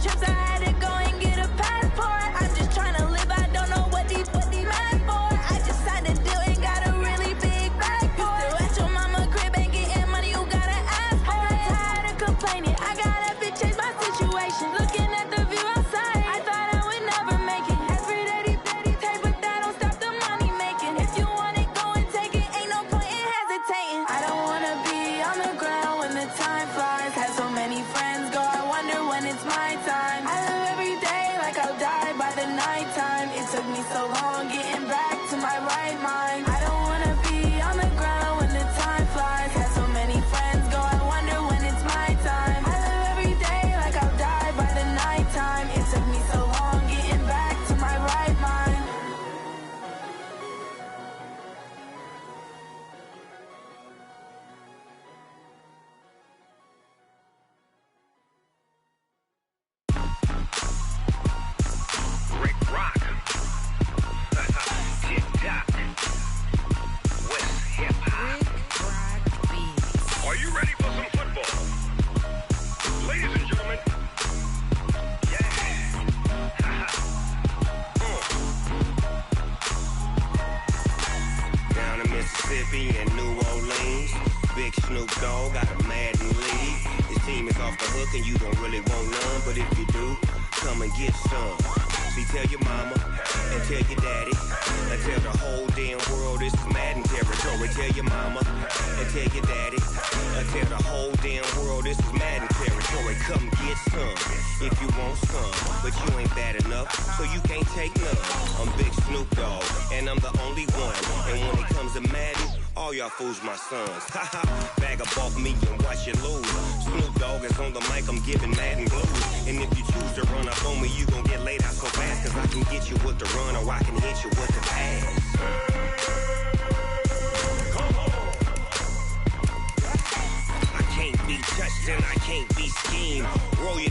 trips, I had to go and get a passport. I'm just trying to live, I don't know what these mad for. I just signed a deal and got a really big bag for it. Still at your mama crib and getting money, you gotta ask for it. I'm tired of complaining, I gotta change my situation. Looking at the view outside, I thought I would never make it. Every day they take, but that don't stop the money making. If you want it, go and take it, ain't no point in hesitating. I don't wanna be on the ground when the time flies. Had so many friends go, I wonder when it's my time. I live every day like I'll die by the nighttime. It took me so long getting back to my right mind. I don't wanna be on the ground when the time flies. Had so many friends go, I wonder when it's my time. I live every day like I'll die by the nighttime. It took me so long getting back to my right mind. Rick Rock. TikTok. West Hip Hop. Are you ready for some football? Ladies and gentlemen. Yeah. Down in Mississippi and New Orleans, Big Snoop Dogg got a Madden league. His team is off the hook and you don't really want none, but if you do, come and get some. See, tell your mama and tell your daddy and tell the whole damn world this is Madden territory. Tell your mama and tell your daddy and tell the whole damn world this is Madden territory. Come get some if you want some, but you ain't bad enough, so you can't take none. I'm Big Snoop Dogg and I'm the only one. And when it comes to Madden, all y'all fools my sons. Haha, bag up off me and watch you lose. Snoop Dogg is on the mic, I'm giving Madden blues. And if you choose to run up on me, you gon' get laid out so fast. Cause I can get you with the run or I can hit you with the pass. I can't be touched and I can't be schemed. Roll you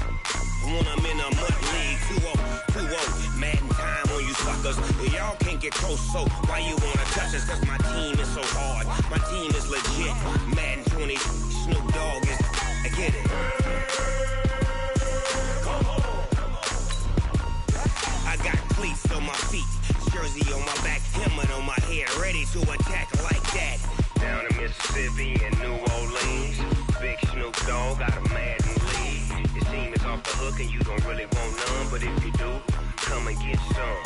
when I'm in a mud league. 2-0, Madden time on you suckers. Y'all can't get close, so why you wanna touch us? Cause my team is so hard, my team is legit. Madden 20, Snoop Dogg is, I get it. I got cleats on my feet, jersey on my back, helmet on my head, ready to attack like that. Down in Mississippi and New Orleans, Big Snoop Dogg got a Madden league. His team is off the hook and you don't really want none, but if you do, come and get some.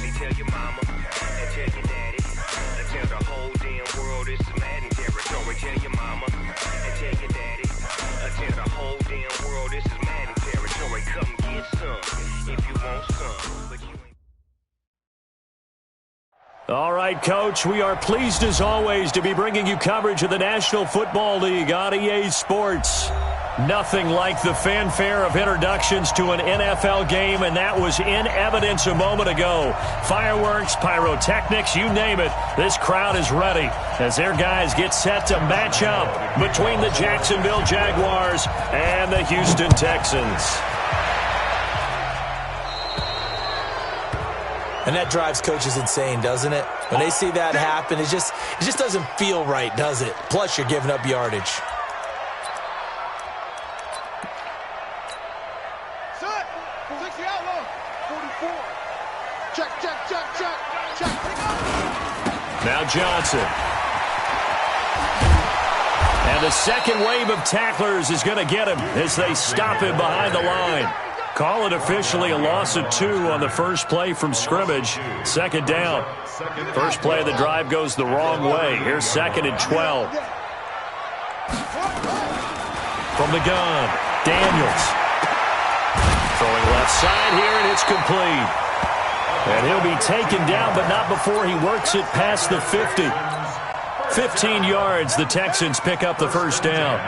See, tell your mama and tell your daddy and tell the whole damn world this is Madden territory. Tell your mama and tell your daddy and tell the whole damn world this is Madden territory. Come get some if you want some, but you ain't. All right, Coach, we are pleased as always to be bringing you coverage of the National Football League on Ayeeee Sports. Nothing like the fanfare of introductions to an NFL game, and that was in evidence a moment ago. Fireworks, pyrotechnics, you name it. This crowd is ready as their guys get set to match up between the Jacksonville Jaguars and the Houston Texans. And that drives coaches insane, doesn't it? When they see that happen, it just doesn't feel right, does it? Plus, you're giving up yardage. Set. 60 out low. 44. Check. Now Johnson. And the second wave of tacklers is going to get him as they stop him behind the line. Call it officially a loss of 2 on the first play from scrimmage. Second down. First play of the drive goes the wrong way. Here's 2nd and 12. From the gun, Daniels. Throwing left side here, and it's complete. And he'll be taken down, but not before he works it past the 50. 15 yards, the Texans pick up the first down.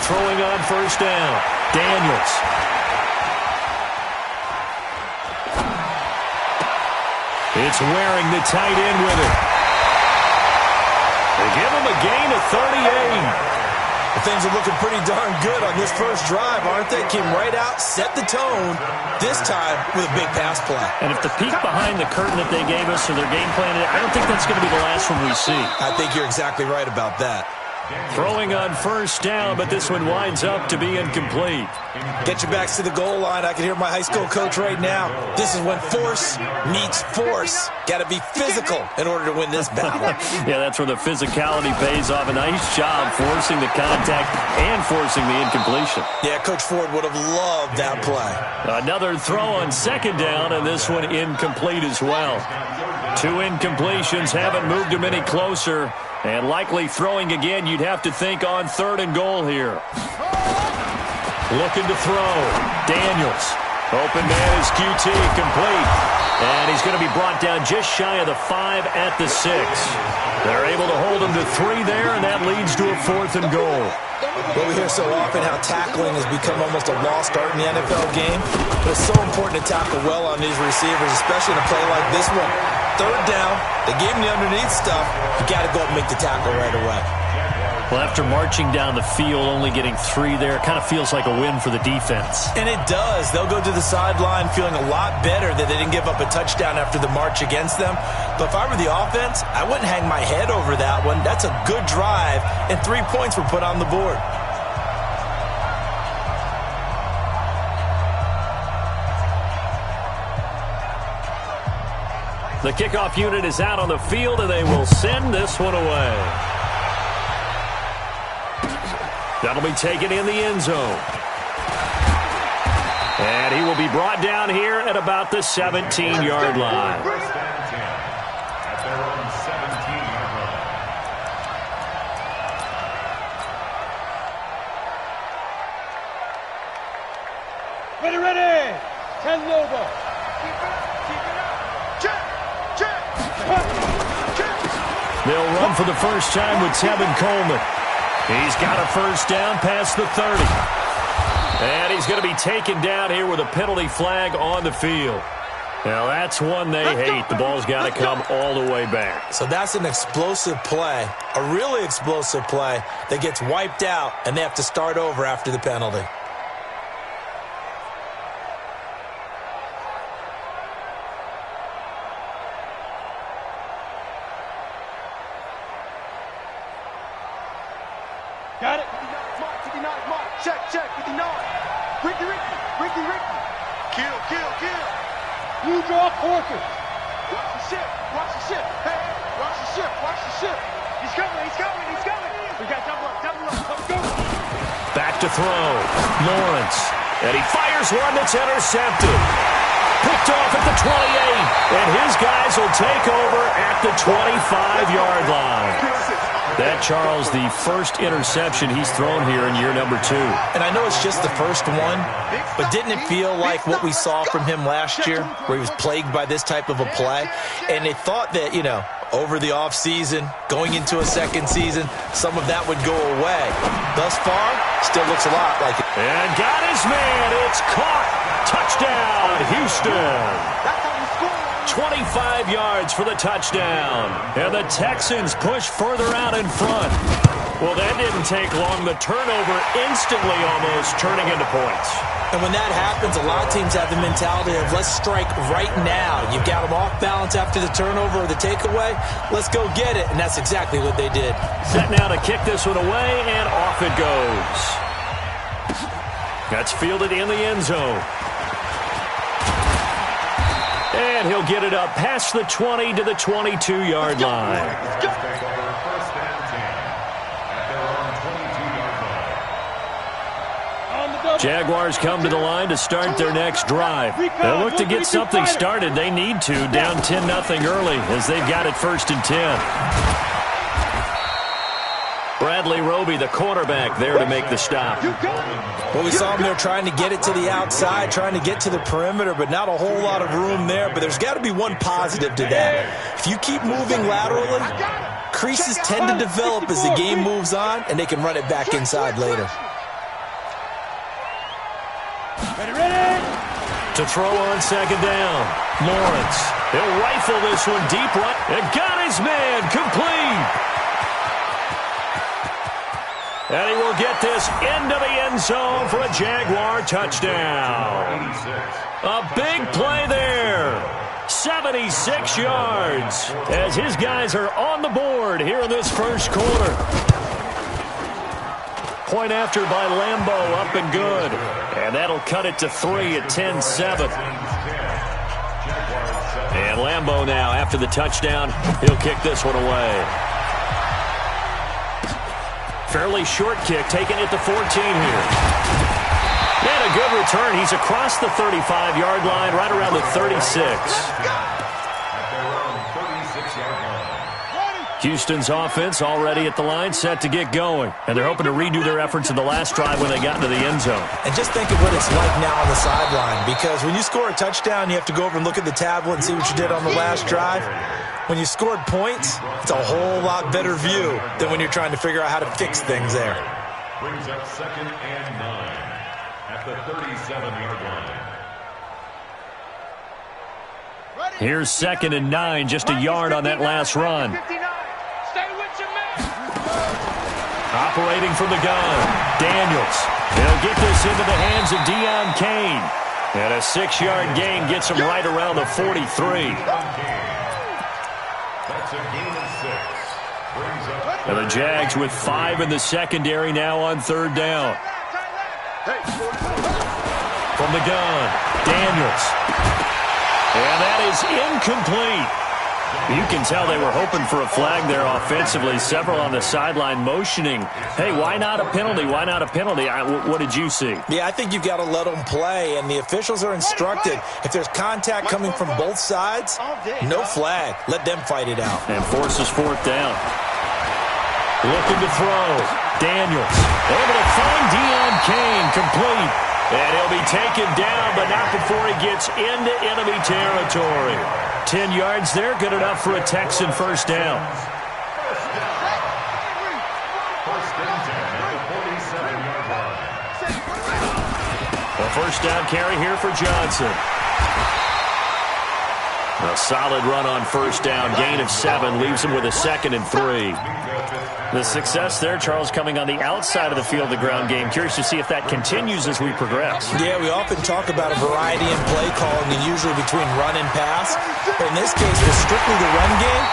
Throwing on first down, Daniels. It's wearing the tight end with it. They give him a gain of 38. Well, things are looking pretty darn good on this first drive, aren't they? Came right out, set the tone, this time with a big pass play. And if the peek behind the curtain that they gave us or their game plan, I don't think that's going to be the last one we see. I think you're exactly right about that. Throwing on first down, but this one winds up to be incomplete. Get your backs to the goal line. I can hear my high school coach right now. This is when force meets force. Got to be physical in order to win this battle. Yeah, that's where the physicality pays off. A nice job forcing the contact and forcing the incompletion. Yeah, Coach Ford would have loved that play. Another throw on second down, and this one incomplete as well. 2 incompletions haven't moved him any closer. And likely throwing again, you'd have to think on 3rd and goal here. Looking to throw. Daniels. Open man is QT, complete. And he's going to be brought down just shy of the 5 at the 6. They're able to hold him to 3 there, and that leads to a 4th and goal. Well, we hear so often how tackling has become almost a lost art in the NFL game. But it's so important to tackle well on these receivers, especially in a play like this one. 3rd down, they gave him the underneath stuff. You got to go up and make the tackle right away. Well, after marching down the field, only getting 3 there, it kind of feels like a win for the defense. And it does. They'll go to the sideline feeling a lot better that they didn't give up a touchdown after the march against them. But if I were the offense, I wouldn't hang my head over that one. That's a good drive, and 3 points were put on the board. The kickoff unit is out on the field, and they will send this one away. That'll be taken in the end zone. And he will be brought down here at about the 17-yard line. Ready. 10 Lobo. They'll run for the first time with Tevin Coleman. He's got a first down past the 30. And he's going to be taken down here with a penalty flag on the field. Now, that's one they hate. The ball's got to come all the way back. So that's an explosive play, a really explosive play that gets wiped out, and they have to start over after the penalty. Got it. 59, Mark. Check, 59. Ricky. Kill. You draw forfeit. Watch the ship. Hey, watch the ship. He's coming. We got double up. Let's go. Back to throw. Lawrence. And he fires one that's intercepted. Picked off at the 28. And his guys will take over at the 25-yard line. That, Charles, the first interception he's thrown here in year number 2. And I know it's just the first one, but didn't it feel like what we saw from him last year, where he was plagued by this type of a play? And they thought that, over the offseason, going into a second season, some of that would go away. Thus far, still looks a lot like it. And got his man. It's caught. Touchdown, Houston. 25 yards for the touchdown. And the Texans push further out in front. Well, that didn't take long. The turnover instantly almost turning into points. And when that happens, a lot of teams have the mentality of let's strike right now. You've got them off balance after the turnover or the takeaway. Let's go get it. And that's exactly what they did. Set now to kick this one away, and off it goes. That's fielded in the end zone. And he'll get it up past the 20 to the 22-yard line. Jaguars come to the line to start their next drive. They'll look to get something started. They need to, down 10-0 early as they've got it 1st and 10. Bradley Roby, the quarterback, there to make the stop. Well, we saw him there trying to get it to the outside, trying to get to the perimeter, but not a whole lot of room there. But there's got to be one positive to that. If you keep moving laterally, creases tend to develop as the game moves on, and they can run it back inside later. Ready. To throw on second down. Lawrence. He'll rifle this one deep right. And got his man complete. And he will get this into the end zone for a Jaguar touchdown. A big play there. 76 yards as his guys are on the board here in this first quarter. Point after by Lambeau, up and good. And that'll cut it to 3 at 10-7. And Lambeau now, after the touchdown, he'll kick this one away. Fairly short kick, taking it to 14 here. And a good return. He's across the 35-yard line, right around the 36. Houston's offense already at the line, set to get going. And they're hoping to redo their efforts in the last drive when they got into the end zone. And just think of what it's like now on the sideline, because when you score a touchdown, you have to go over and look at the tablet and see what you did on the last drive. When you scored points, it's a whole lot better view than when you're trying to figure out how to fix things there. Brings up 2nd and 9 at the 37-yard line. Here's 2nd and 9, just a yard on that last run. Operating from the gun, Daniels. They'll get this into the hands of Deon Cain. And a 6-yard gain gets him right around the 43. That's a gain of 6. And the Jags with 5 in the secondary now on 3rd down. From the gun, Daniels. And that is incomplete. You can tell they were hoping for a flag there offensively. Several on the sideline motioning, hey, why not a penalty? Why not a penalty? What did you see? Yeah, I think you've got to let them play, and the officials are instructed. If there's contact coming from both sides, no flag. Let them fight it out. And forces 4th down. Looking to throw. Daniels able to find Deon Cain, complete. And he'll be taken down, but not before he gets into enemy territory. 10 yards there, good enough for a Texan first down. A first down carry here for Johnson. A solid run on first down, gain of 7, leaves him with a 2nd and 3. The success there, Charles, coming on the outside of the field, the ground game. Curious to see if that continues as we progress. Yeah, we often talk about a variety in play calling, and usually between run and pass. But in this case, with strictly the run game,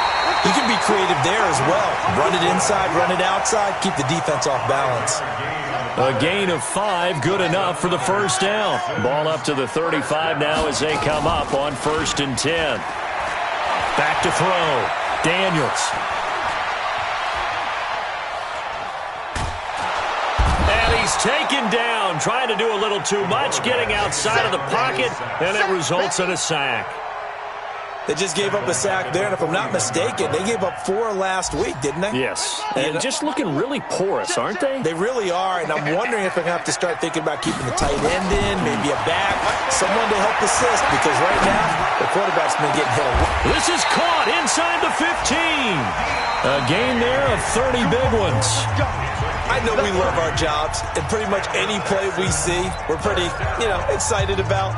you can be creative there as well. Run it inside, run it outside, keep the defense off balance. A gain of 5, good enough for the first down. Ball up to the 35 now as they come up on 1st and 10. Back to throw. Daniels. He's taken down, trying to do a little too much, getting outside of the pocket, and it results in a sack. They just gave up a sack there, and if I'm not mistaken, they gave up 4 last week, didn't they? Yes, and just looking really porous, aren't they? They really are, and I'm wondering if they're going to have to start thinking about keeping the tight end in, maybe a back, someone to help assist, because right now, the quarterback's been getting hit a lot. This is caught inside the 15. A gain there of 30 big ones. I know we love our jobs, and pretty much any play we see, we're pretty, excited about.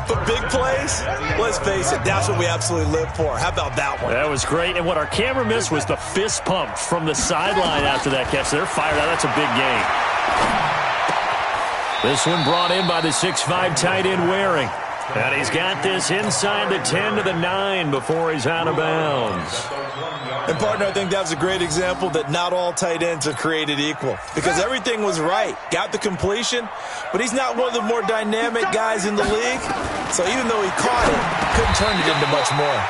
But big plays, let's face it, that's what we absolutely live for. How about that one? That was great. And what our camera missed was the fist pump from the sideline after that catch. They're fired out. That's a big gain. This one brought in by the 6'5" tight end Waring. And he's got this inside the 10 to the 9 before he's out of bounds. And, partner, I think that was a great example that not all tight ends are created equal. Because everything was right. Got the completion, but he's not one of the more dynamic guys in the league. So even though he caught it, couldn't turn it into much more.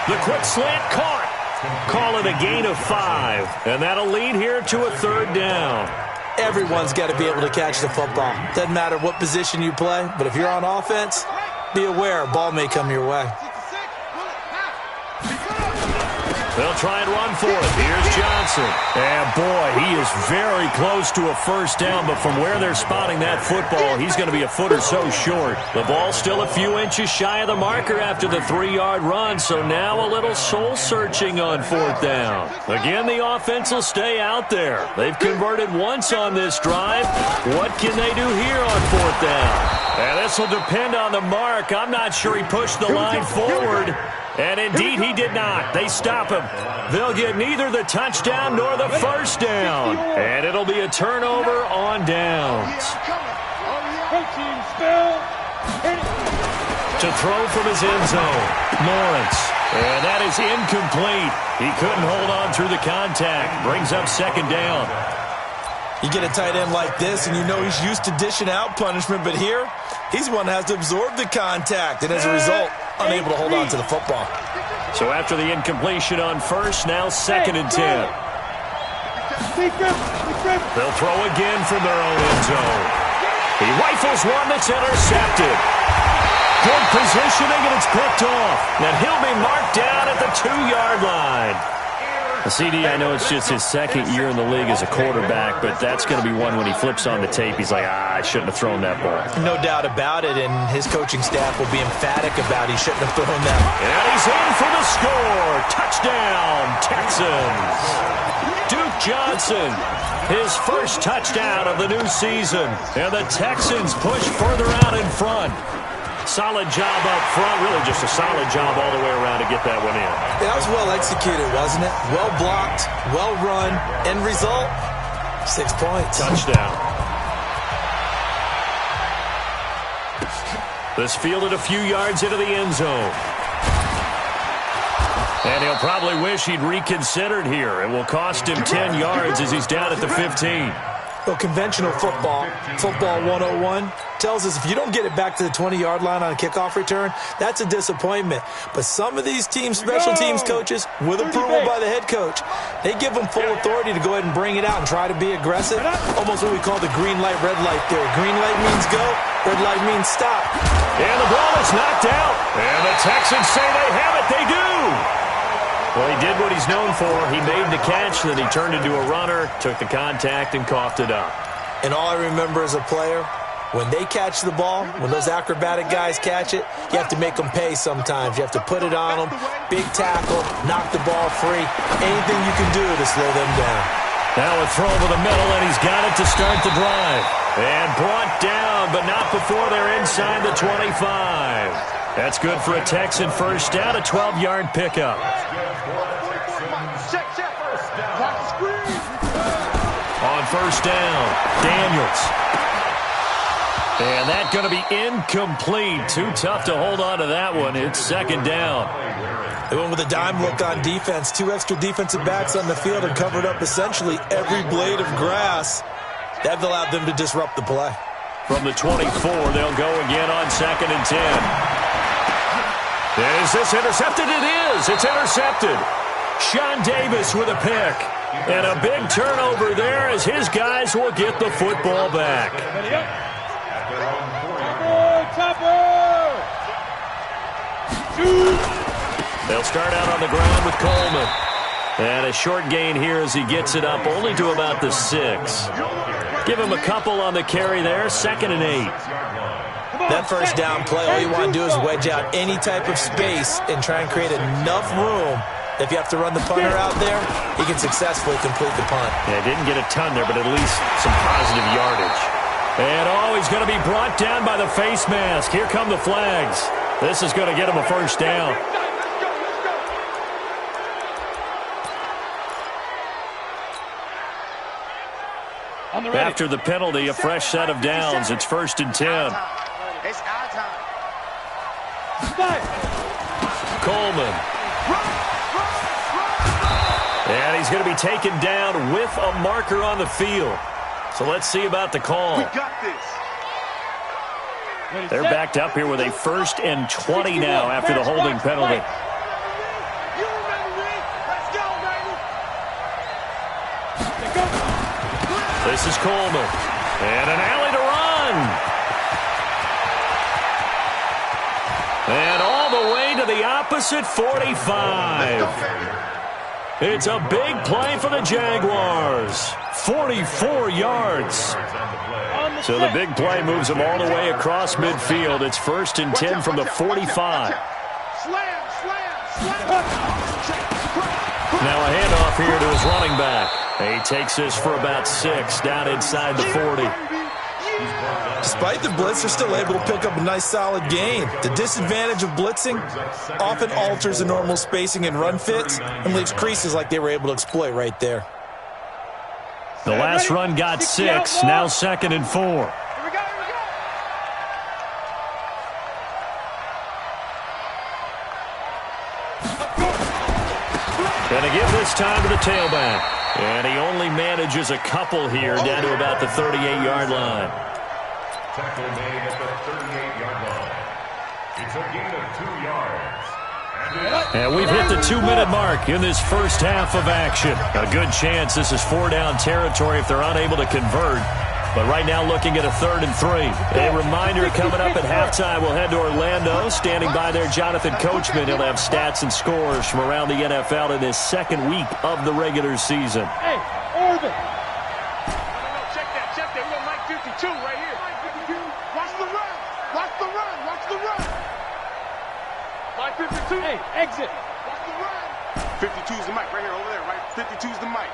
The quick slant caught. Call it a gain of 5. And that'll lead here to a 3rd down. Everyone's got to be able to catch the football. Doesn't matter what position you play, but if you're on offense, be aware a ball may come your way. They'll try and run for it. Here's Johnson. And, boy, he is very close to a first down, but from where they're spotting that football, he's going to be a foot or so short. The ball's still a few inches shy of the marker after the 3-yard run, so now a little soul-searching on 4th down. Again, the offense will stay out there. They've converted once on this drive. What can they do here on 4th down? And this will depend on the mark. I'm not sure he pushed the line forward. And indeed, he did not. They stop him. They'll get neither the touchdown nor the first down. And it'll be a turnover on downs. To throw from his end zone, Lawrence. And that is incomplete. He couldn't hold on through the contact. Brings up second down. You get a tight end like this, and you know he's used to dishing out punishment, but here, he's one that has to absorb the contact, and as a result, unable to hold on to the football. So after the incompletion on first, now 2nd and 10. They'll throw again from their own end zone. He rifles one that's intercepted. Good positioning, and it's picked off. And he'll be marked down at the 2-yard line. CD, I know it's just his second year in the league as a quarterback, but that's going to be one when he flips on the tape. He's like, I shouldn't have thrown that ball. No doubt about it, and his coaching staff will be emphatic about he shouldn't have thrown that. And he's in for the score. Touchdown, Texans. Duke Johnson, his first touchdown of the new season. And the Texans push further out in front. Solid job up front, really just a solid job all the way around to get that one in. That was well executed, wasn't it? Well blocked, well run. End result, 6 points. Touchdown. This fielded a few yards into the end zone. And he'll probably wish he'd reconsidered here. It will cost him 10 yards as he's down at the 15. Well, conventional football 101, tells us if you don't get it back to the 20-yard line on a kickoff return, that's a disappointment. But some of these special teams coaches, with approval by the head coach, they give them full authority to go ahead and bring it out and try to be aggressive. Almost what we call the green light, red light theory. Green light means go, red light means stop. And the ball is knocked out. And the Texans say they have it. They do. Well, he did what he's known for. He made the catch, then he turned into a runner, took the contact, and coughed it up. And all I remember as a player, when they catch the ball, when those acrobatic guys catch it, you have to make them pay sometimes. You have to put it on them, big tackle, knock the ball free, anything you can do to slow them down. Now a throw over the middle, and he's got it to start the drive. And brought down, but not before they're inside the 25. That's good for a Texan first down, a 12-yard pickup. On first down, Daniels. And that's going to be incomplete. Too tough to hold on to that one. It's second down. They went with a dime look on defense. 2 extra defensive backs on the field and covered up essentially every blade of grass. That allowed them to disrupt the play. From the 24, they'll go again on 2nd and 10. Is this intercepted? It is. It's intercepted. Sean Davis with a pick. And a big turnover there as his guys will get the football back. They'll start out on the ground with Coleman. And a short gain here as he gets it up only to about the 6. Give him a couple on the carry there. 2nd and 8. That first down play, all you want to do is wedge out any type of space and try and create enough room. If you have to run the punter out there, he can successfully complete the punt. Yeah, didn't get a ton there, but at least some positive yardage. And he's going to be brought down by the face mask. Here come the flags. This is going to get him a first down. After the penalty, a fresh set of downs. It's 1st and 10. It's our time. Coleman. And he's going to be taken down with a marker on the field. So let's see about the call. We got this. They're backed up here with a 1st and 20 now after the holding penalty. This is Coleman. And an alley to run. And all the way to the opposite 45. It's a big play for the Jaguars. 44 yards. So the big play moves them all the way across midfield. It's 1st and 10 from the 45. Now a handoff here to his running back. He takes this for about 6 down inside the 40. Despite the blitz, they're still able to pick up a nice solid gain. The disadvantage of blitzing often alters the normal spacing and run fits and leaves creases like they were able to exploit right there. The last run got 6, now 2nd and 4. Here we go. Gonna give this time to the tailback. And he only manages a couple here down to about the 38-yard line. Tackle made at the 38-yard line. It's a gain of 2 yards. And we've hit the 2-minute mark in this first half of action. A good chance this is 4-down territory if they're unable to convert. But right now looking at a 3rd and 3. A reminder coming up at halftime, we'll head to Orlando. Standing by there, Jonathan Coachman. He'll have stats and scores from around the NFL in his 2nd week of the regular season. Hey, Orvin. Check that. We got Mike 52 right here. Mike 52. Watch the run. Mike 52. Hey, exit. Watch the run. 52's the mic right here, over there, right? 52's the mic.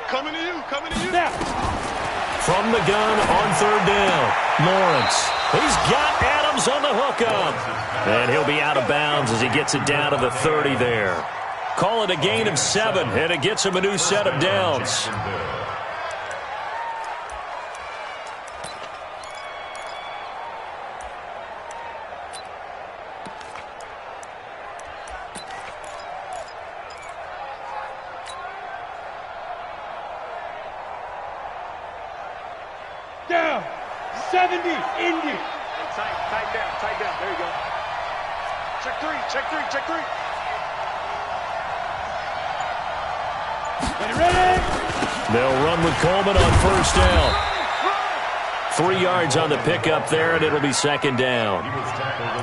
Coming to you. Now. From the gun on 3rd down, Lawrence. He's got Adams on the hookup. And he'll be out of bounds as he gets it down to the 30 there. Call it a gain of 7, and it gets him a new set of downs. Down. 70. Indy. Tight down. There you go. Check three. Ready? They'll run with Coleman on 1st down. 3 yards on the pickup there, and it'll be 2nd down.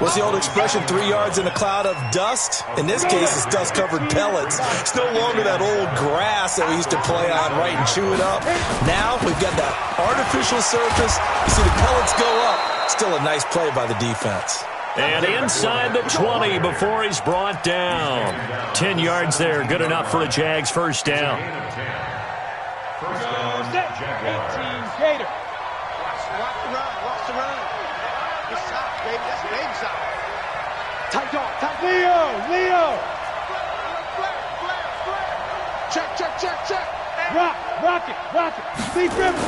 What's the old expression, 3 yards in a cloud of dust? In this case, it's dust-covered pellets. It's no longer that old grass that we used to play on, right, and chew it up. Now we've got that artificial surface. You see the pellets go up. Still a nice play by the defense. And inside the 20 before he's brought down. 10 yards there, good enough for a Jags 1st down. First down, 18 Gator. Watch the run. It's out, baby. That's baby's out. Tight dog. Leo. Check. Rock it. Lee Griffin.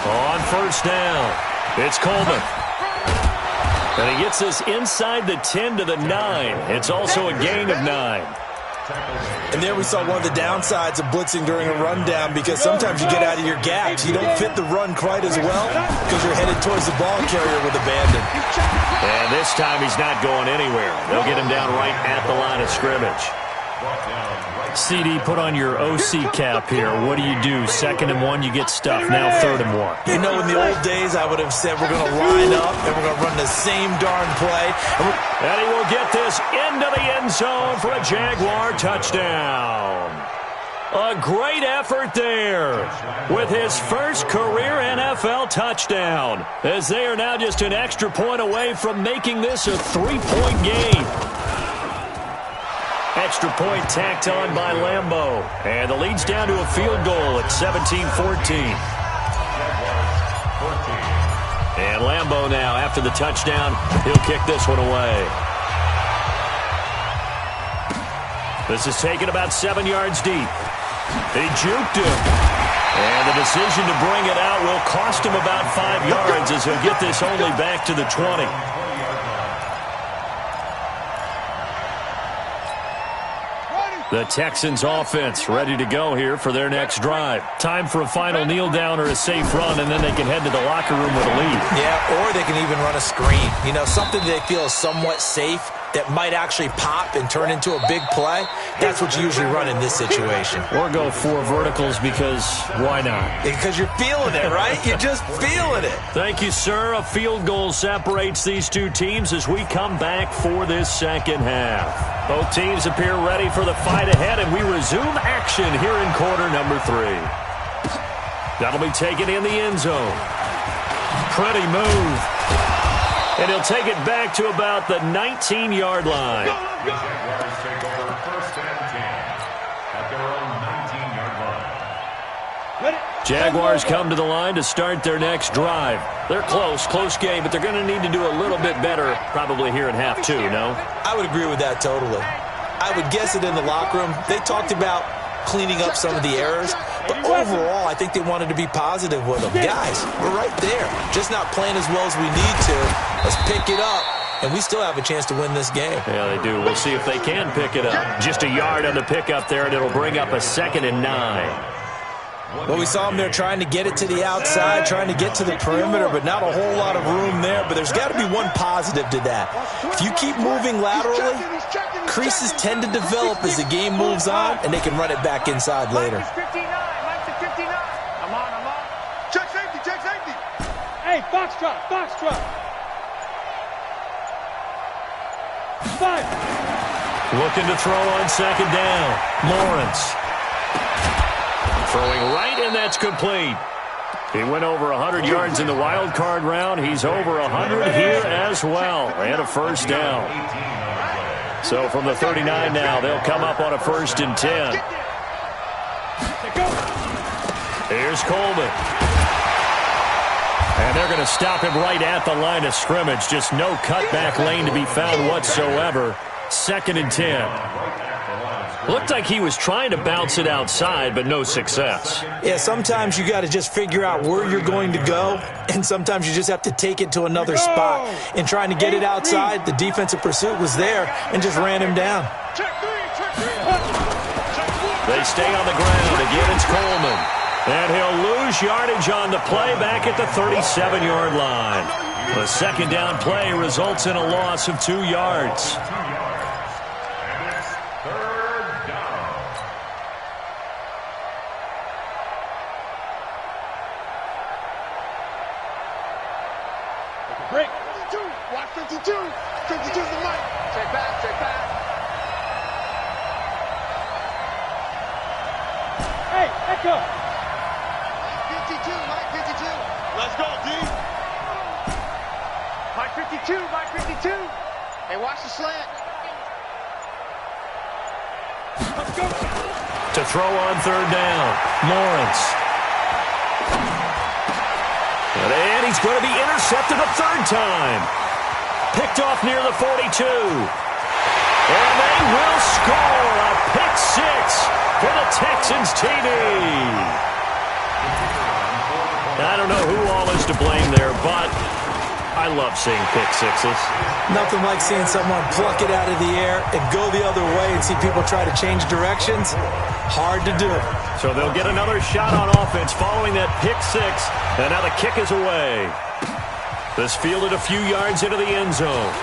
On 1st down, it's Coleman. And he gets this inside the 10 to the 9. It's also a gain of 9. And there we saw one of the downsides of blitzing during a rundown, because sometimes you get out of your gaps. You don't fit the run quite as well because you're headed towards the ball carrier with abandon. And this time he's not going anywhere. They'll get him down right at the line of scrimmage. CD, put on your OC cap here. What do you do? 2nd and 1, you get stuffed. Now 3rd and 1. You know, in the old days, I would have said we're going to line up and we're going to run the same darn play. And he will get this into the end zone for a Jaguar touchdown. A great effort there with his first career NFL touchdown, as they are now just an extra point away from making this a 3-point game. Extra point tacked on by Lambeau. And the lead's down to a field goal at 17-14. And Lambeau now, after the touchdown, he'll kick this one away. This is taken about 7 yards deep. He juked him. And the decision to bring it out will cost him about 5 yards, as he'll get this only back to the 20. The Texans offense ready to go here for their next drive. Time for a final kneel down or a safe run, and then they can head to the locker room with a lead. Yeah, or they can even run a screen. You know, something they feel is somewhat safe that might actually pop and turn into a big play. That's what you usually run in this situation. Or go 4 verticals, because why not? Because you're feeling it, right? You're just feeling it. Thank you, sir. A field goal separates these two teams as we come back for this second half. Both teams appear ready for the fight ahead, and we resume action here in quarter number 3. That'll be taken in the end zone. Pretty move. And he'll take it back to about the 19-yard line. The Jaguars take over 1st and 10 at their own 19-yard line. Jaguars come to the line to start their next drive. They're close game, but they're going to need to do a little bit better probably here in half two, no? I would agree with that totally. I would guess it in the locker room. They talked about cleaning up some of the errors, but overall, I think they wanted to be positive with them. Guys, we're right there. Just not playing as well as we need to. Let's pick it up, and we still have a chance to win this game. Yeah, they do. We'll see if they can pick it up. Just a yard on the pickup there, and it'll bring up a 2nd and 9. Well, we saw them there trying to get it to the outside, trying to get to the perimeter, but not a whole lot of room there. But there's got to be one positive to that. If you keep moving laterally, creases tend to develop as the game moves on, and they can run it back inside later. Check safety, check safety. Hey, box drop, box drop. 5. Looking to throw on 2nd down. Lawrence. Throwing right, and that's complete. He went over 100 yards in the wild card round. He's over 100 here as well. And a 1st down. So from the 39 now, they'll come up on a 1st and 10. Here's Coleman. And they're going to stop him right at the line of scrimmage. Just no cutback lane to be found whatsoever. 2nd and 10. Looked like he was trying to bounce it outside, but no success. Yeah, sometimes you got to just figure out where you're going to go, and sometimes you just have to take it to another spot. In trying to get it outside, the defensive pursuit was there and just ran him down. They stay on the ground. Again, it's Coleman. And he'll lose yardage on the play back at the 37-yard line. The 2nd down play results in a loss of 2 yards. Break. 52. Watch 52. 52's the mic. Check back, check back. Hey, echo. Mike 52, Mike 52. Let's go, D. Mike 52, Mike 52. Hey, watch the slant. Let's go. To throw on 3rd down, Lawrence. And he's going to be intercepted a 3rd time. Picked off near the 42. And they will score a pick 6 for the Texans TD. I don't know who all is to blame there, but I love seeing pick 6s. Nothing like seeing someone pluck it out of the air and go the other way and see people try to change directions. Hard to do. So they'll get another shot on offense following that pick 6. And now the kick is away. This fielded a few yards into the end zone.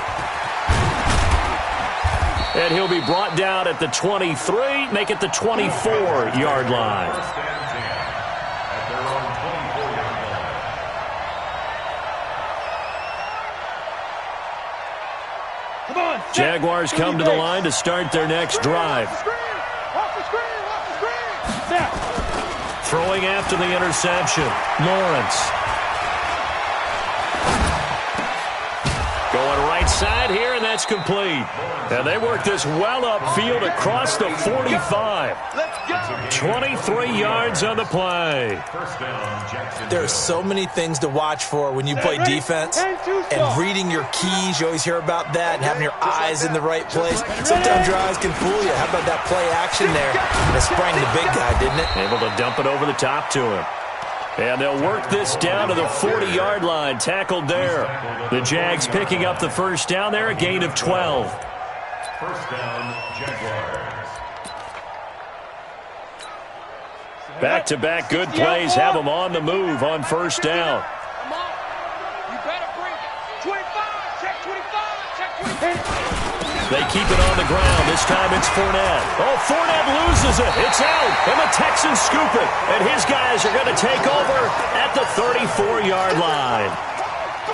And he'll be brought down at the 23, make it the 24-yard line. Come on. Jaguars come to the line to start their next drive. Off the screen, off the screen. Snap. Throwing after the interception, Lawrence. Going right side here, and that's complete. And they work this well upfield across the 45. 23 yards on the play. There are so many things to watch for when you play defense. And reading your keys, you always hear about that, and having your eyes in the right place. Sometimes your eyes can fool you. How about that play action there? And it sprang the big guy, didn't it? Able to dump it over the top to him. And they'll work this down to the 40-yard line, tackled there. The Jags picking up the 1st down there, a gain of 12. 1st down, Jaguars. Back-to-back good plays have them on the move on 1st down. Come on. You better bring it. 25, check 25, check 25. They keep it on the ground. This time it's Fournette. Oh, Fournette loses it. It's out. And the Texans scoop it. And his guys are going to take over at the 34-yard line.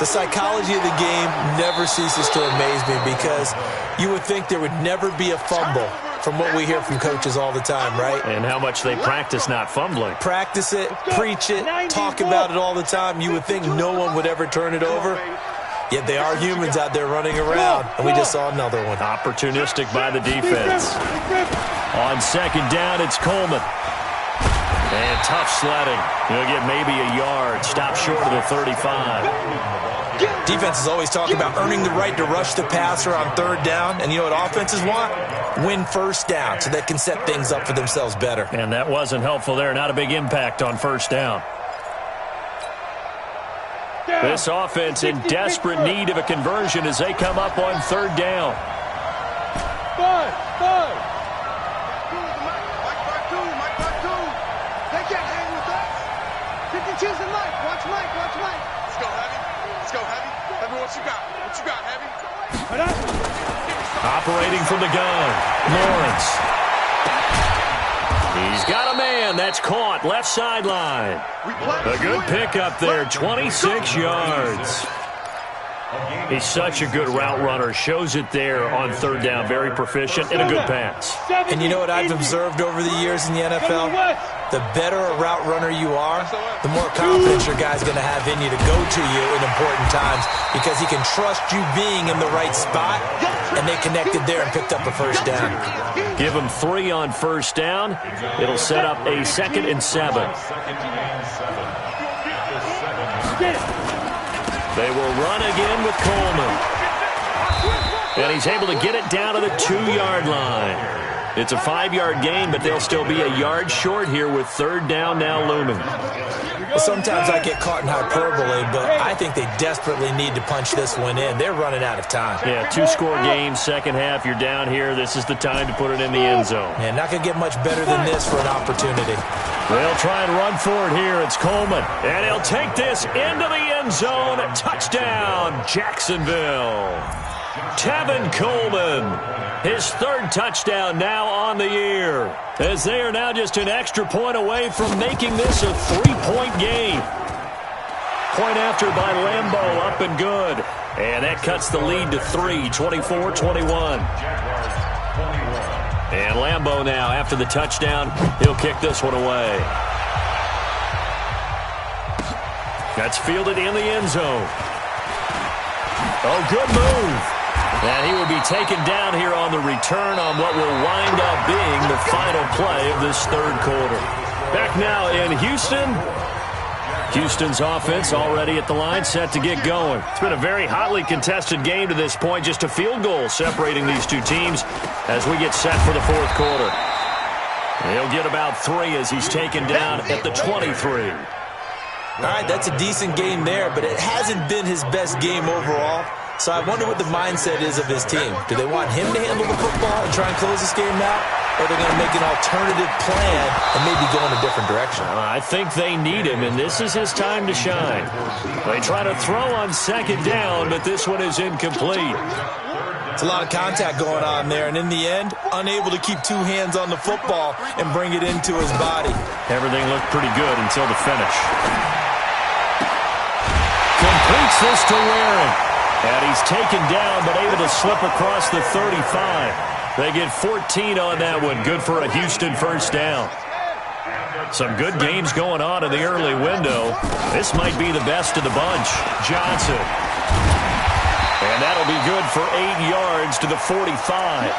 The psychology of the game never ceases to amaze me because you would think there would never be a fumble from what we hear from coaches all the time, right? And how much they practice not fumbling. Practice it, preach it, talk about it all the time. You would think no one would ever turn it over. Yet they are humans out there running around, and we just saw another one. Opportunistic by the defense. On 2nd down, it's Coleman. And tough sledding. He'll get maybe a yard. Stop short of the 35. Defense is always talking about earning the right to rush the passer on third down. And you know what offenses want? Win first down so they can set things up for themselves better. And that wasn't helpful there. Not a big impact on first down. This offense in desperate need of a conversion as they come up on third down. Five. They can't hang with us. 52's in Mike. Watch Mike. Let's go, Heavy. Heavy, what you got? Heavy? Operating from the gun, Lawrence. He's got a man. That's caught. Left sideline. A good pickup there. 26 yards. He's such a good route runner. Shows it there on third down. Very proficient and a good pass. And you know what I've observed over the years in the NFL? The better a route runner you are, the more confidence your guy's going to have in you to go to you in important times because he can trust you being in the right spot, and they connected there and picked up a first down. Give him 3 on first down. It'll set up a 2nd and 7. They will run again with Coleman. And he's able to get it down to the 2-yard line. It's a 5-yard gain, but they'll still be a yard short here with third down now looming. Well, sometimes I get caught in hyperbole, but I think they desperately need to punch this one in. They're running out of time. Yeah, 2-score game, second half. You're down here. This is the time to put it in the end zone. Yeah, not going to get much better than this for an opportunity. They'll try and run for it here. It's Coleman. And he'll take this into the end zone. Touchdown, Jacksonville. Tevin Coleman. His 3rd touchdown now on the year, as they are now just an extra point away from making this a 3-point game. Point after by Lambeau, up and good. And that cuts the lead to 3, 24-21. And Lambeau now, after the touchdown, he'll kick this one away. That's fielded in the end zone. Oh, good move. And he will be taken down here on the return on what will wind up being the final play of this third quarter. Back now in Houston. Houston's offense already at the line, set to get going. It's been a very hotly contested game to this point. Just a field goal separating these two teams as we get set for the fourth quarter. He'll get about 3 as he's taken down at the 23. All right, that's a decent game there, but it hasn't been his best game overall. So I wonder what the mindset is of his team. Do they want him to handle the football and try and close this game out? Or are they going to make an alternative plan and maybe go in a different direction? I think they need him, and this is his time to shine. They try to throw on second down, but this one is incomplete. It's a lot of contact going on there, and in the end, unable to keep 2 hands on the football and bring it into his body. Everything looked pretty good until the finish. Completes this to Waring. And he's taken down, but able to slip across the 35. They get 14 on that one. Good for a Houston first down. Some good games going on in the early window. This might be the best of the bunch. Johnson. And that'll be good for 8 yards to the 45.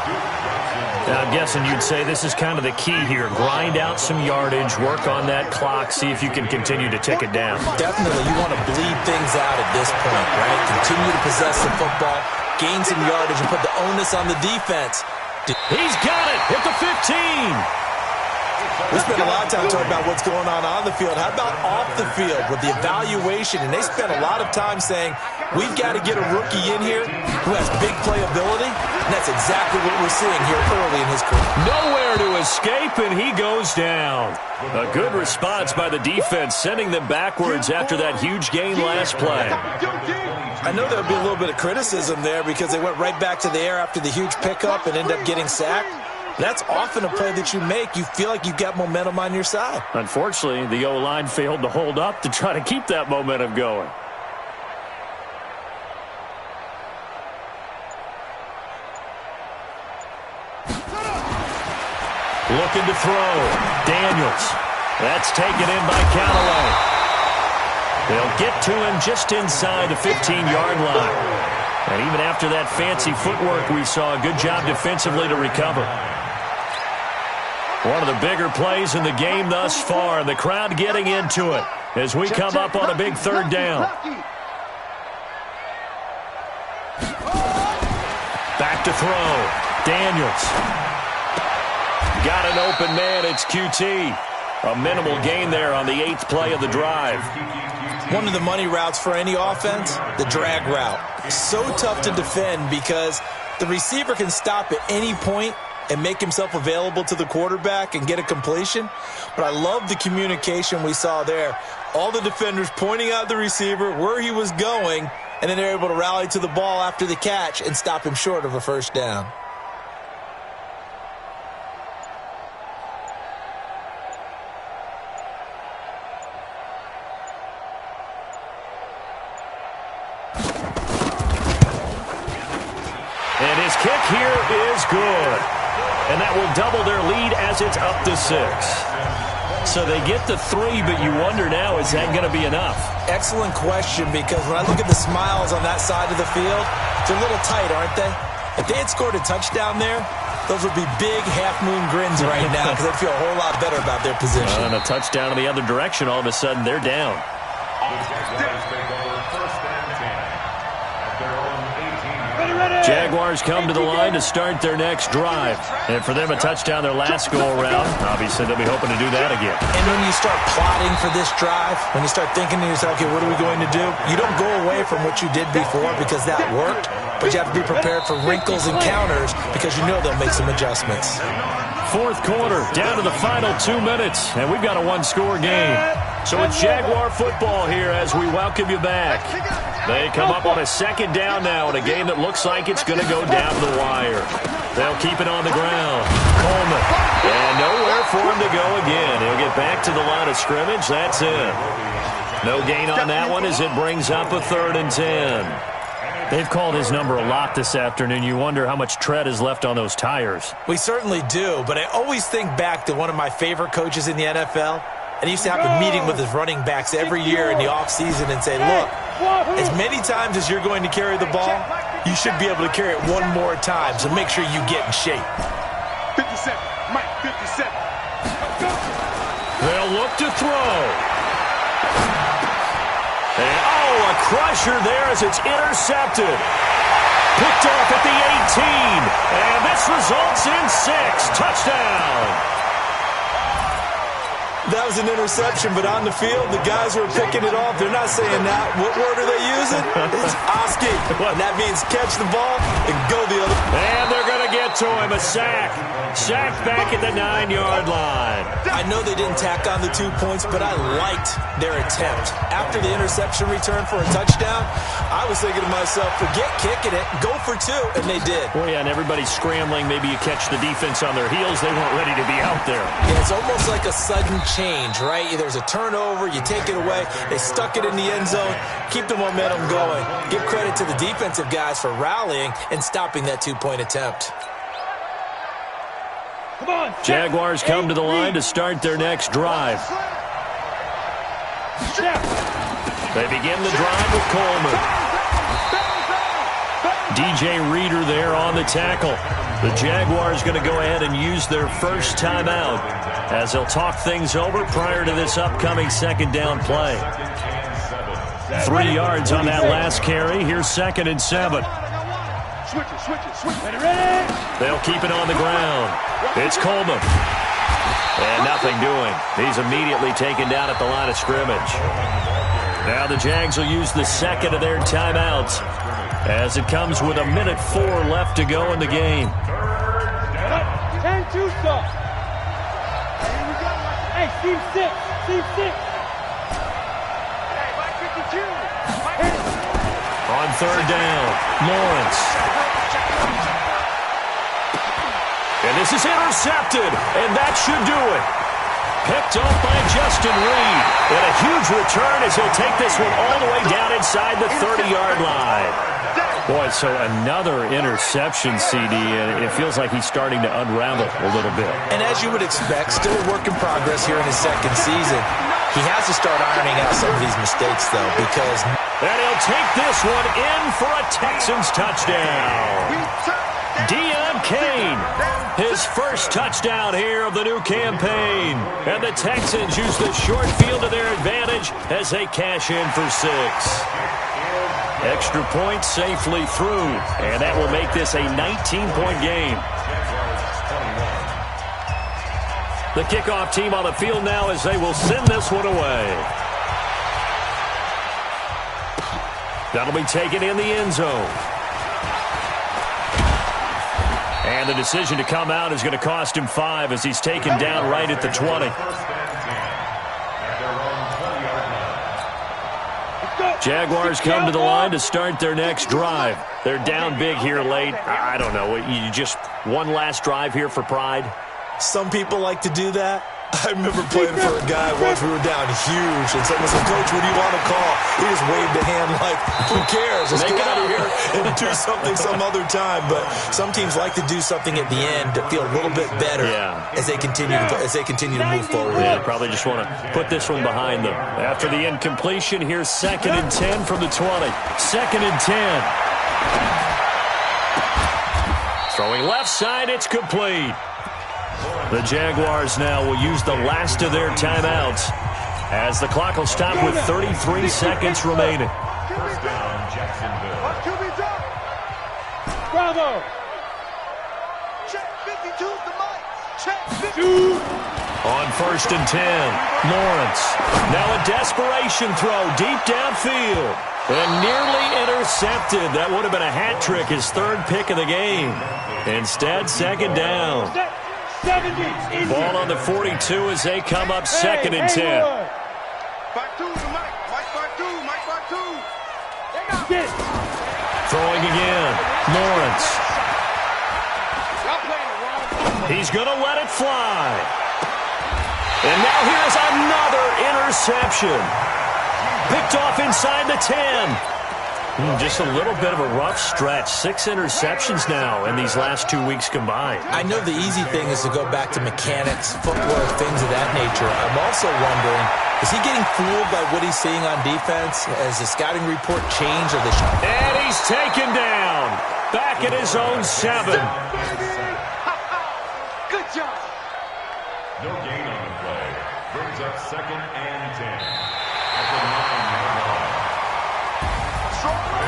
Now, I'm guessing you'd say this is kind of the key here. Grind out some yardage, work on that clock, see if you can continue to tick it down. Definitely, you want to bleed things out at this point, right? Continue to possess the football, gain some yardage, and put the onus on the defense. He's got it at the 15. We spent a lot of time talking about what's going on the field. How about off the field with the evaluation? And they spent a lot of time saying, we've got to get a rookie in here who has big playability. And that's exactly what we're seeing here early in his career. Nowhere to escape, and he goes down. A good response by the defense, sending them backwards after that huge gain last play. I know there would be a little bit of criticism there because they went right back to the air after the huge pickup and ended up getting sacked. That's often a play that you make. You feel like you've got momentum on your side. Unfortunately, the O-line failed to hold up to try to keep that momentum going. Looking to throw. Daniels. That's taken in by Callaway. They'll get to him just inside the 15-yard line. And even after that fancy footwork we saw, a good job defensively to recover. One of the bigger plays in the game thus far, and the crowd getting into it as we come up on a big third down. Back to throw. Daniels. Got an open man. It's QT. A minimal gain there on the 8th play of the drive. One of the money routes for any offense, the drag route. So tough to defend because the receiver can stop at any point and make himself available to the quarterback and get a completion. But I love the communication we saw there. All the defenders pointing out the receiver, where he was going, and then they're able to rally to the ball after the catch and stop him short of a first down. And his kick here is good. And that will double their lead as it's up to 6. So they get the 3, but you wonder now, is that going to be enough? Excellent question, because when I look at the smiles on that side of the field, they're a little tight, aren't they? If they had scored a touchdown there, those would be big half-moon grins right now because they'd feel a whole lot better about their position. And a touchdown in the other direction, all of a sudden they're down. Jaguars come to the line to start their next drive. And for them, a touchdown their last go-around. Obviously, they'll be hoping to do that again. And when you start plotting for this drive, when you start thinking to yourself, okay, what are we going to do? You don't go away from what you did before because that worked, but you have to be prepared for wrinkles and counters because you know they'll make some adjustments. 4th quarter, down to the final 2 minutes, and we've got a 1-score game. So it's Jaguar football here as we welcome you back. They come up on a 2nd down now in a game that looks like it's going to go down to the wire. They'll keep it on the ground. Coleman. And nowhere for him to go again. He'll get back to the line of scrimmage. That's it. No gain on that one as it brings up a 3rd and 10. They've called his number a lot this afternoon. You wonder how much tread is left on those tires. We certainly do, but I always think back to one of my favorite coaches in the NFL. And he used to have a meeting with his running backs every year in the offseason and say, look, as many times as you're going to carry the ball, you should be able to carry it one more time, so make sure you get in shape. 57, Mike, 57. They'll look to throw. And, oh, a crusher there as it's intercepted. Picked off at the 18. And this results in 6. Touchdown. That was an interception, but on the field, the guys who are picking it off, they're not saying that. What word are they using? It's Oski. And that means catch the ball and go the other. And they're going to get to him. A sack. Sack back at the 9-yard line. I know they didn't tack on the 2 points, but I liked their attempt. After the interception return for a touchdown, I was thinking to myself, forget kicking it, go for 2, and they did. Well, yeah, and everybody's scrambling. Maybe you catch the defense on their heels. They weren't ready to be out there. Yeah, it's almost like a sudden change, right? There's a turnover, you take it away, they stuck it in the end zone, keep the momentum going. Give credit to the defensive guys for rallying and stopping that 2-point attempt. Jaguars come to the line to start their next drive. They begin the drive with Coleman. DJ Reader there on the tackle. The Jaguars going to go ahead and use their first timeout as they'll talk things over prior to this upcoming 2nd down play. 3 yards on that last carry. Here's 2nd and 7. They'll keep it on the ground. It's Coleman. And nothing doing. He's immediately taken down at the line of scrimmage. Now the Jags will use the 2nd of their timeouts as it comes with 1:04 left to go in the game. 10-2 stuff. Hey, Steve 6. Steve 6. Hey, Mike 52. On 3rd down, Lawrence. And this is intercepted, and that should do it. Picked off by Justin Reed. And a huge return as he'll take this one all the way down inside the 30-yard line. Boy, so another interception, CD, and it feels like he's starting to unravel a little bit. And as you would expect, still a work in progress here in his 2nd season. He has to start ironing out some of these mistakes, though, because... And he'll take this one in for a Texans touchdown. Deion Kane, his first touchdown here of the new campaign. And the Texans use the short field to their advantage as they cash in for 6. Extra point safely through, and that will make this a 19-point game. The kickoff team on the field now as they will send this one away. That'll be taken in the end zone. And the decision to come out is going to cost him 5 as he's taken down right at the 20. Jaguars come to the line to start their next drive. They're down big here late. I don't know. You just one last drive here for pride? Some people like to do that. I remember playing for a guy once. We were down huge, and someone said, "Coach, what do you want to call?" He just waved a hand like, "Who cares? Let's get out of here and do something some other time." But some teams like to do something at the end to feel a little bit better as they continue to move forward. Yeah, probably just want to put this one behind them. After the incompletion, here's 2nd and 10 from the 20. 2nd and 10. Throwing left side, it's complete. The Jaguars now will use the last of their timeouts as the clock will stop with 33 seconds remaining. First down, Jacksonville. Bravo. Check 52's the mic. Check 52. On 1st and 10, Lawrence. Now a desperation throw deep downfield. And nearly intercepted. That would have been a hat trick, his 3rd pick of the game. Instead, 2nd down. Ball on the 42 as they come up 2nd and 10. Back two, the mic. Mike back two. Mike back two. Throwing again. Lawrence. He's going to let it fly. And now here's another interception. Picked off inside the 10. Just a little bit of a rough stretch. 6 interceptions now in these last 2 weeks combined. I know the easy thing is to go back to mechanics, footwork, things of that nature. I'm also wondering, is he getting fooled by what he's seeing on defense? Has the scouting report changed? And he's taken down. Back at his own 7. Good job. No gain on the play. Brings up 2nd and 10. At the 9-yard line.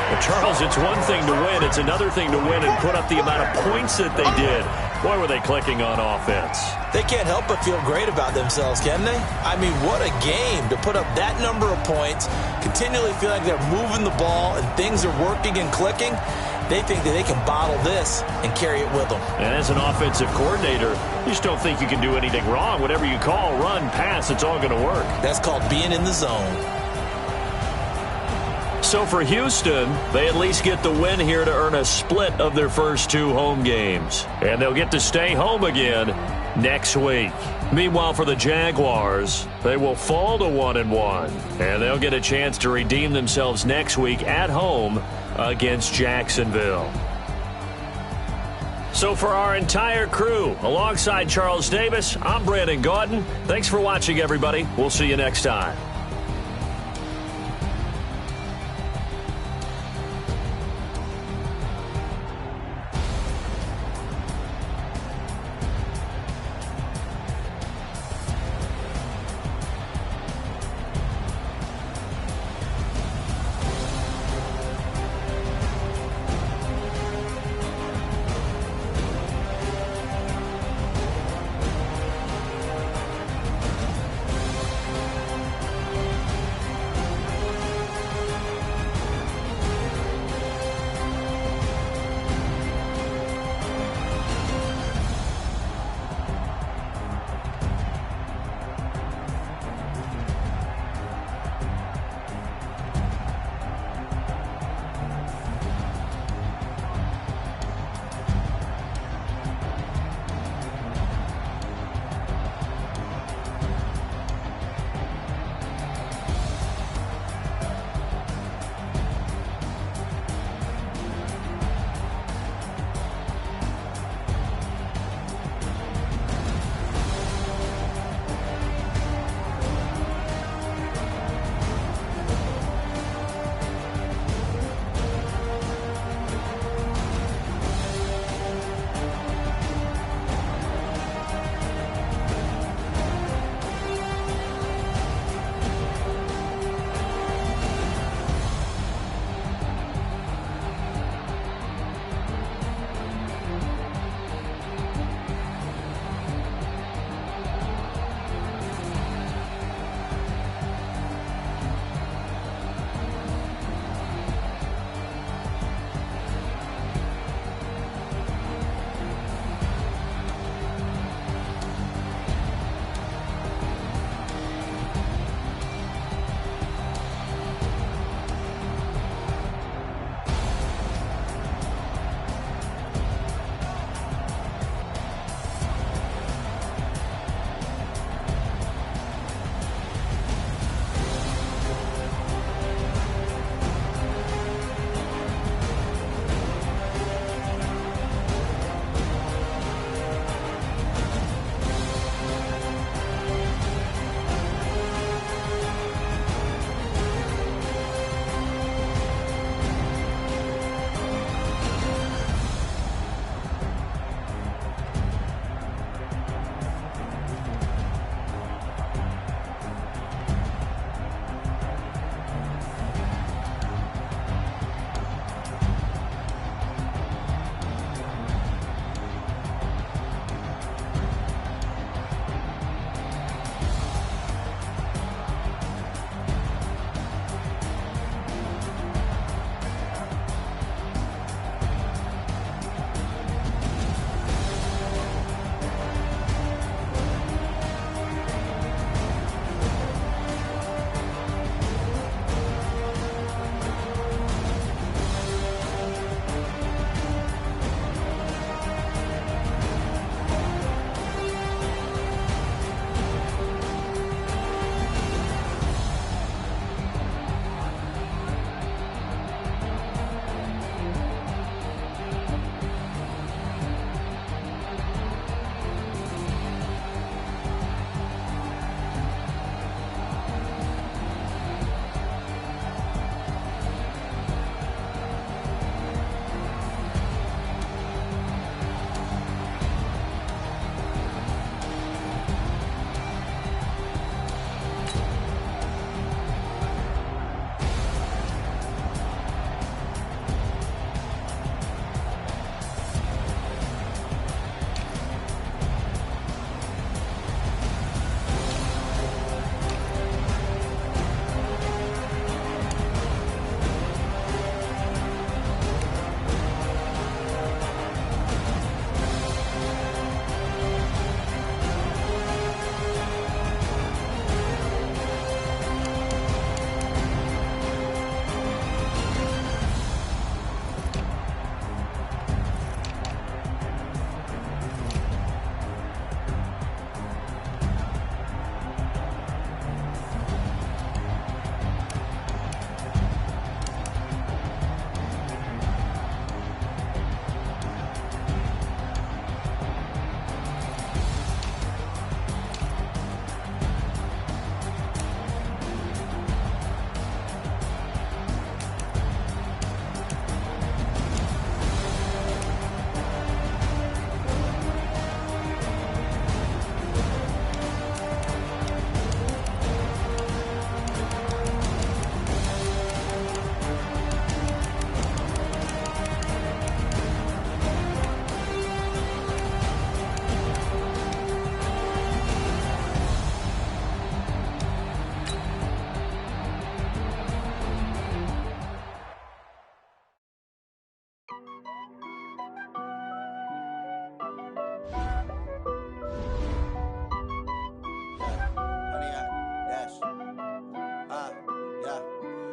Well, Charles, it's one thing to win. It's another thing to win and put up the amount of points that they did. Boy, were they clicking on offense. They can't help but feel great about themselves, can they? I mean, what a game to put up that number of points, continually feel like they're moving the ball and things are working and clicking. They think that they can bottle this and carry it with them. And as an offensive coordinator, you just don't think you can do anything wrong. Whatever you call, run, pass, it's all going to work. That's called being in the zone. So for Houston, they at least get the win here to earn a split of their first 2 home games. And they'll get to stay home again next week. Meanwhile, for the Jaguars, they will fall to 1-1. And they'll get a chance to redeem themselves next week at home against Jacksonville. So for our entire crew, alongside Charles Davis, I'm Brandon Gaudin. Thanks for watching, everybody. We'll see you next time.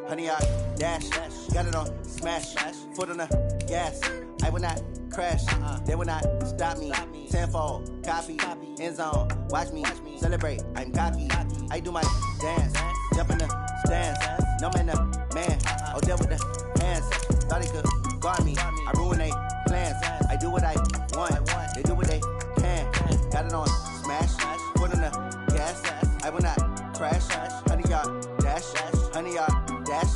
honey, I dash. Got it on smash, foot on the gas. I will not crash, they will not stop me. Tenfold, copy, end zone, watch me celebrate. I'm cocky, I do my dance, jump in the stands. No man, the man, oh, deal with the hands. Thought he could guard me, I ruin they plans. I do what I want, they do what they can. Got it on smash, foot on the gas. I will not crash, honey, y'all dash, honey, y'all dash,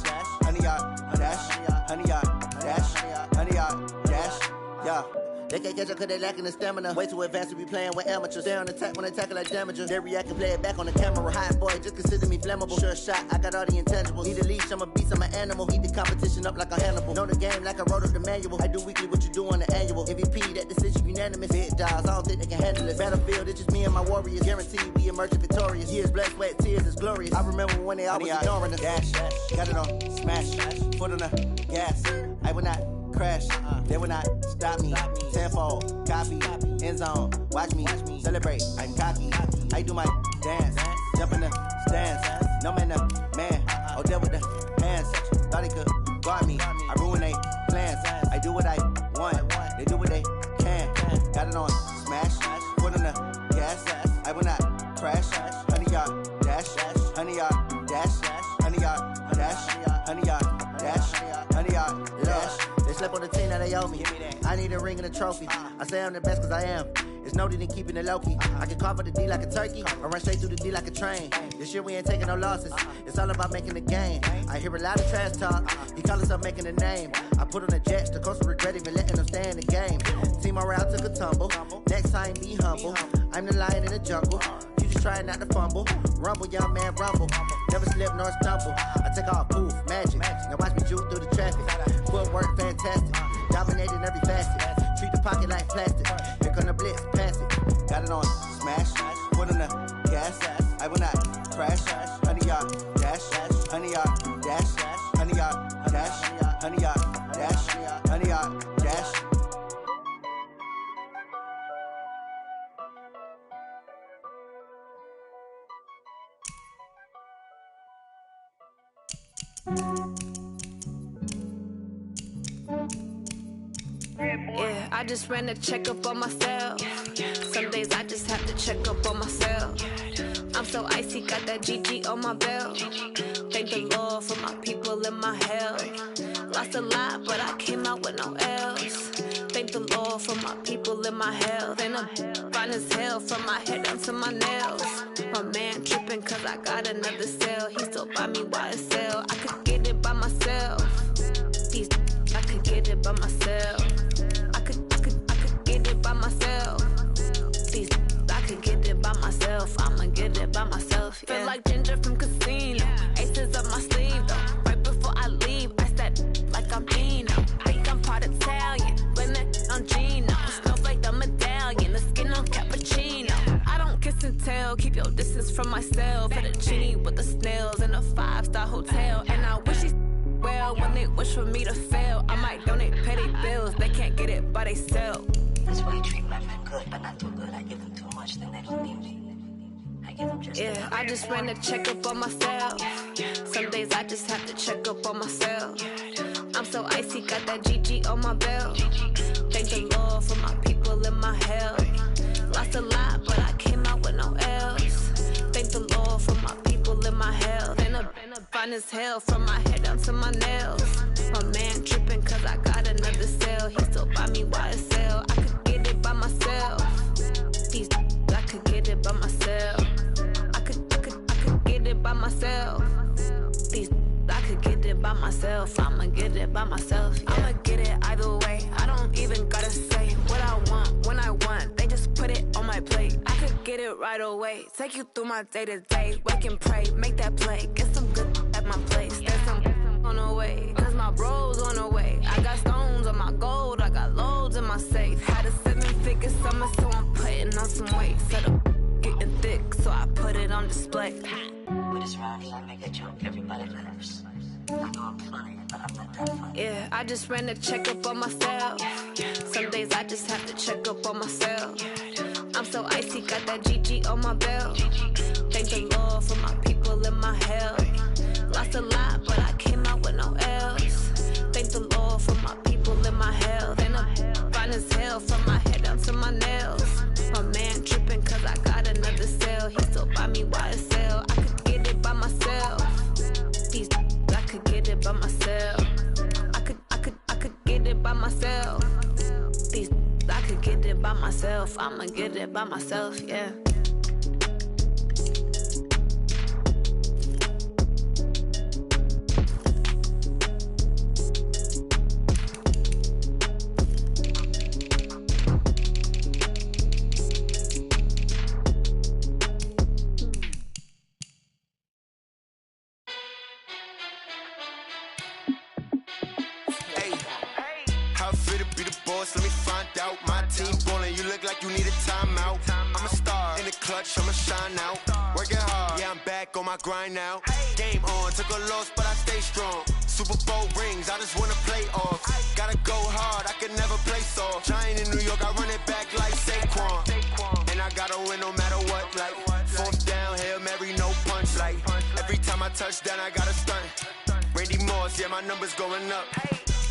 honey, y'all dash, honey, y'all dash, honey, y'all dash, yeah. They can't catch up cause they lacking the stamina. Way too advanced to be playing with amateurs. Stay on attack when they tackle like damagers. They react and play it back on the camera. Hot boy, just consider me flammable. Sure shot, I got all the intangibles. Need a leash, I'm a beast, I'm an animal. Heat the competition up like a Hannibal. Know the game like I wrote up the manual. I do weekly what you do on the annual. MVP, that decision unanimous. Big dials, I don't think they can handle it. Battlefield, it's just me and my warriors. Guaranteed we emerging victorious. Years, blood, sweat, tears, it's glorious. I remember when they always ignoring us. Dash, got it on smash, foot on the gas. I will not crash, they will not stop me. Tenfold, copy, end zone, watch me celebrate. I'm cocky, I do my dance, jump in the stands. No man, the man, oh, deal with the hands. Thought he could guard me, I ruin they plans. I do what I want, they do what they can. Got it on smash, foot on the gas. I will not crash, honey, y'all dash, honey, y'all dash, honey, y'all dash, honey, y'all dash, honey, y'all dash. They slept on the team that they owe me. I need a ring and a trophy. I say I'm the best cause I am. It's no need in keeping it low-key. I can carve for the D like a turkey, or run straight through the D like a train. This year we ain't taking no losses. It's all about making the game. I hear a lot of trash talk. He call himself making a name. I put on the Jets, the coach will regret even letting them stay in the game. Team morale took a tumble. Next time be humble. I'm the lion in the jungle. You just trying not to fumble. Rumble, young man, rumble. Never slip nor stumble. I take off, poof, magic. Now watch me juke through the traffic. Footwork fantastic. Dominating every facet. Treat the pocket like plastic. Here come the blitz, pass it. Got it on smash, foot on the gas. I will not crash, honey, y'all dash, honey, y'all dash, honey, y'all dash, honey, y'all dash, honey, y'all dash. Yeah, I just ran a checkup on myself. Some days I just have to check up on myself. I'm so icy, got that GG on my belt. Thank the Lord for my people and my health. Lost a lot, but I came out with no L's. Thank the Lord for my people and my health. And I'm fine as hell from my head down to my nails. My man tripping cause I got another cell. He still buy me YSL. I could get it by myself. I could get it by myself. I could get it by myself. I could get it by myself. I'ma get it by myself. Yeah. Feel like Ginger from Casino. Aces up my sleeve though. Right before I leave, I step like I'm Dino. Think I'm part Italian. Blame it on Gino. Snowflake the medallion. The skin on cappuccino. I don't kiss and tell. Keep your distance from myself. Hit a genie with the snails in a 5-star hotel. And I wish he well when they wish for me to fail. I might donate, pay their bills. They can't get it by they self. That's why you treat my men good, but not too good. I give them too much, then they don't need me. I give them just yeah, I just ran a checkup on myself. Some days I just have to check up on myself. I'm so icy, got that GG on my belt. Thank the Lord for my people and my health. Lost a lot, but I came out with no L's. Thank the Lord for my people and my health. And I'm fine as hell from my head down to my nails. My man tripping cause I got another cell. He still buy me YSL. I could get it by myself. I could get it by myself. I could get it by myself. I could get it by myself. I'ma get it by myself. Yeah. I'ma get it either way. I don't even gotta say what I want when I want. They just put it on my plate. I could get it right away. Take you through my day to day. Wake and pray, make that play. Get some good at my place. There's some on the way. Cause my bros on the way. I got stones on my gold. I got loads in my safe. Had a 7-figure summer, so I'm putting on some weight. Set up getting thick, so I put it on display. With this round here, I make a joke. Everybody laughs. I know I'm funny, but I'm not that funny. Yeah, I just ran a checkup on myself. Some days I just have to check up on myself. I'm so icy, got that GG on my belt. Thank the Lord for my people and my health. Lost a lot, but I came out myself. These I could get it by myself. I'ma get it by myself, yeah. Let me find out. My team ballin', you look like you need a timeout. I'm a star in the clutch, I'ma shine out. Working hard, yeah, I'm back on my grind now. Game on, took a loss, but I stay strong. Super Bowl rings, I just wanna play off. Gotta go hard, I can never play soft. Giant in New York, I run it back like Saquon. And I gotta win no matter what, like fourth down, Hail Mary, no punch. Like every time I touch down, I gotta stunt. Randy Moss, yeah, my numbers going up.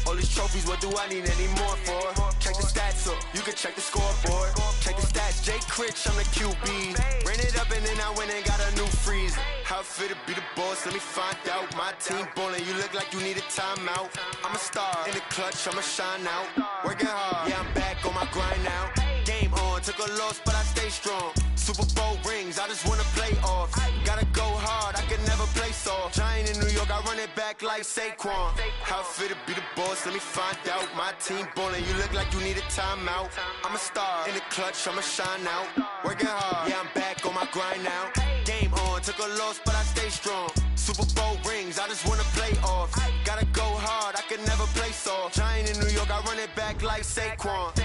All these trophies, what do I need any more for? Check the stats up, you can check the scoreboard. Check the stats, Jay Critch, I'm the QB. Ran it up and then I went and got a new freeze. How it feel to be the boss, let me find out. My team ballin', you look like you need a timeout. I'm a star in the clutch, I'ma shine out. Working hard, yeah, I'm back on my grind now. Game on, took a loss, but I stay strong. Super Bowl rings, I just wanna play off. Gotta go hard, I can never play soft. Giant in New York, I run it back like Saquon. How it feel to be the boss, let me find out. My team ballin', you look like you need a timeout. I'm a star in the clutch, I'ma shine out. Working hard, yeah, I'm back on my grind now. Game on, took a loss, but I stay strong. Super Bowl rings, I just wanna play off. Gotta go hard, I can never play soft. Giant in New York, I run it back like Saquon.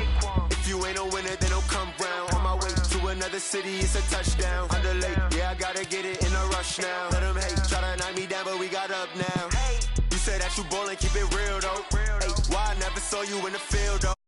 If you ain't a winner, then don't come round. On my way to another city, it's a touchdown. Underlay, yeah, I gotta get it in a rush now. Let them hate, try to knock me down, but we got up now. You said that you ballin', keep it real though. Hey, why I never saw you in the field though?